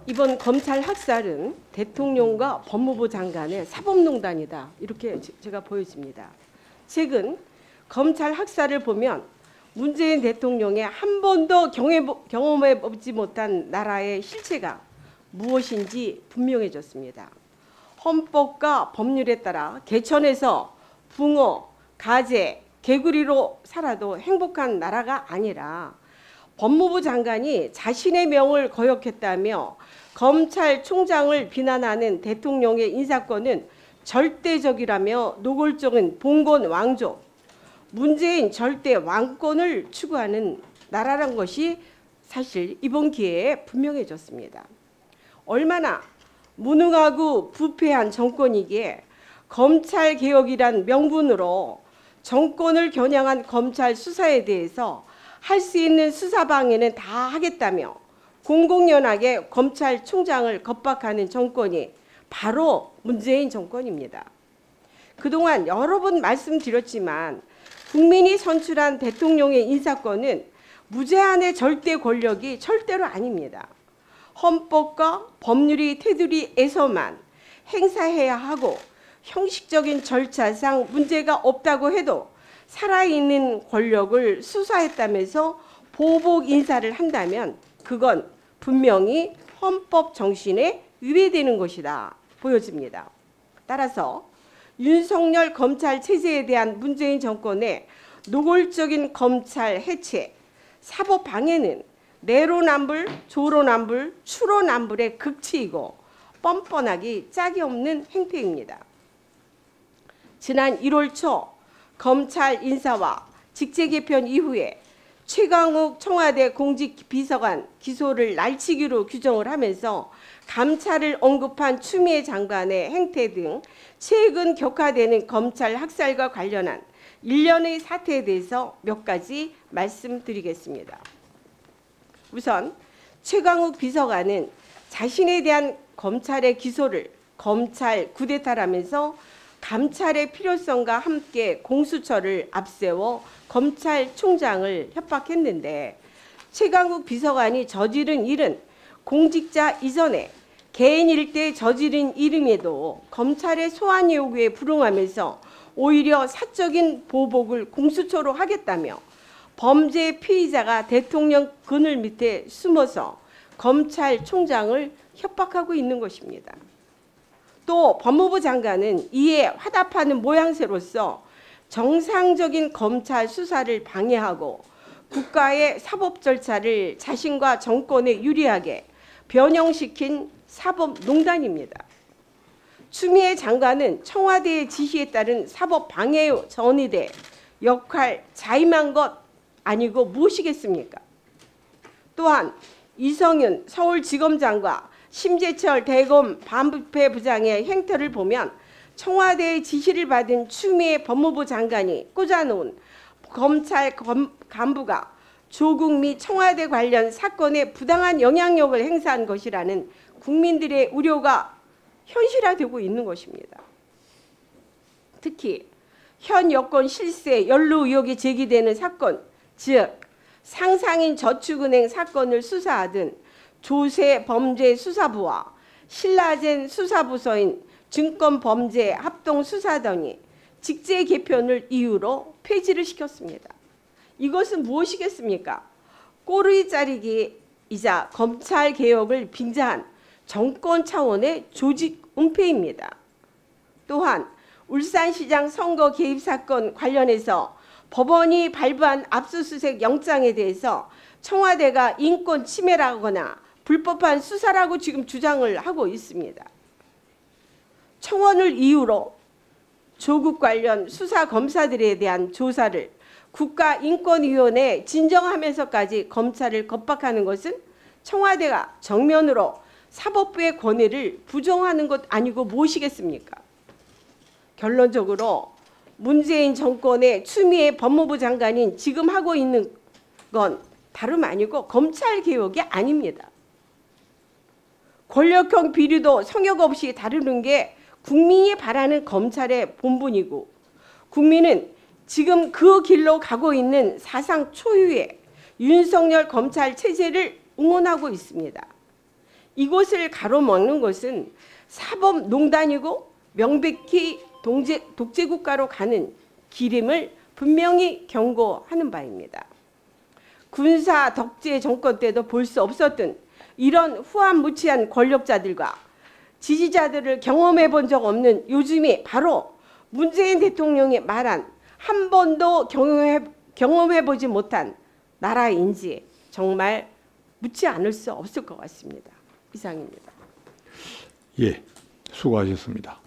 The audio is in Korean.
이번 검찰 학살은 대통령과 법무부 장관의 사법농단이다. 이렇게 제가 보여집니다. 최근 검찰 학살을 보면 문재인 대통령의 한 번도 경험해보지 못한 나라의 실체가 무엇인지 분명해졌습니다. 헌법과 법률에 따라 개천에서 붕어, 가재, 개구리로 살아도 행복한 나라가 아니라 법무부 장관이 자신의 명을 거역했다며 검찰총장을 비난하는 대통령의 인사권은 절대적이라며 노골적인 봉건 왕조, 문재인 절대 왕권을 추구하는 나라란 것이 사실 이번 기회에 분명해졌습니다. 얼마나 무능하고 부패한 정권이기에 검찰개혁이란 명분으로 정권을 겨냥한 검찰 수사에 대해서 할 수 있는 수사 방해는 다 하겠다며 공공연하게 검찰총장을 겁박하는 정권이 바로 문재인 정권입니다. 그동안 여러 번 말씀드렸지만 국민이 선출한 대통령의 인사권은 무제한의 절대 권력이 절대로 아닙니다. 헌법과 법률이 테두리에서만 행사해야 하고 형식적인 절차상 문제가 없다고 해도 살아있는 권력을 수사했다면서 보복 인사를 한다면 그건 분명히 헌법 정신에 위배되는 것이다 보여집니다. 따라서 윤석열 검찰 체제에 대한 문재인 정권의 노골적인 검찰 해체, 사법 방해는 내로남불, 조로남불, 추로남불의 극치이고 뻔뻔하기 짝이 없는 행태입니다. 지난 1월 초 검찰 인사와 직제 개편 이후에 최강욱 청와대 공직비서관 기소를 날치기로 규정을 하면서 감찰을 언급한 추미애 장관의 행태 등 최근 격화되는 검찰 학살과 관련한 일련의 사태에 대해서 몇 가지 말씀드리겠습니다. 우선 최강욱 비서관은 자신에 대한 검찰의 기소를 검찰 쿠데타라면서 감찰의 필요성과 함께 공수처를 앞세워 검찰총장을 협박했는데 최강욱 비서관이 저지른 일은 공직자 이전에 개인일 때 저지른 일임에도 검찰의 소환 요구에 불응하면서 오히려 사적인 보복을 공수처로 하겠다며 범죄 피의자가 대통령 그늘 밑에 숨어서 검찰총장을 협박하고 있는 것입니다. 또 법무부 장관은 이에 화답하는 모양새로서 정상적인 검찰 수사를 방해하고 국가의 사법 절차를 자신과 정권에 유리하게 변형시킨 사법농단입니다. 추미애 장관은 청와대의 지시에 따른 사법 방해에 전이돼 역할 자임한 것 아니고 무엇이겠습니까? 또한 이성윤 서울지검장과 심재철 대검 반부패부장의 행태를 보면 청와대의 지시를 받은 추미애 법무부 장관이 꽂아놓은 검찰 간부가 조국 및 청와대 관련 사건에 부당한 영향력을 행사한 것이라는 국민들의 우려가 현실화되고 있는 것입니다. 특히 현 여권 실세 연루 의혹이 제기되는 사건, 즉 상상인 저축은행 사건을 수사하던 조세범죄수사부와 신라젠 수사부서인 증권범죄합동수사단이 직제 개편을 이유로 폐지를 시켰습니다. 이것은 무엇이겠습니까? 꼬리 자르기이자 검찰개혁을 빙자한 정권 차원의 조직 은폐입니다. 또한 울산시장 선거 개입 사건 관련해서 법원이 발부한 압수수색 영장에 대해서 청와대가 인권 침해라거나 불법한 수사라고 지금 주장을 하고 있습니다. 청원을 이유로 조국 관련 수사 검사들에 대한 조사를 국가인권위원회에 진정하면서까지 검찰을 겁박하는 것은 청와대가 정면으로 사법부의 권위를 부정하는 것 아니고 무엇이겠습니까? 결론적으로 문재인 정권의 추미애 법무부 장관인 지금 하고 있는 건 다름 아니고 검찰개혁이 아닙니다. 권력형 비리도 성역 없이 다루는 게 국민이 바라는 검찰의 본분이고 국민은 지금 그 길로 가고 있는 사상 초유의 윤석열 검찰 체제를 응원하고 있습니다. 이곳을 가로막는 것은 사법농단이고 명백히 독재국가로 가는 길임을 분명히 경고하는 바입니다. 군사 덕제 정권 때도 볼 수 없었던 이런 후한무치한 권력자들과 지지자들을 경험해 본 적 없는 요즘이 바로 문재인 대통령이 말한 한 번도 경험해 보지 못한 나라인지 정말 묻지 않을 수 없을 것 같습니다. 이상입니다. 예, 수고하셨습니다.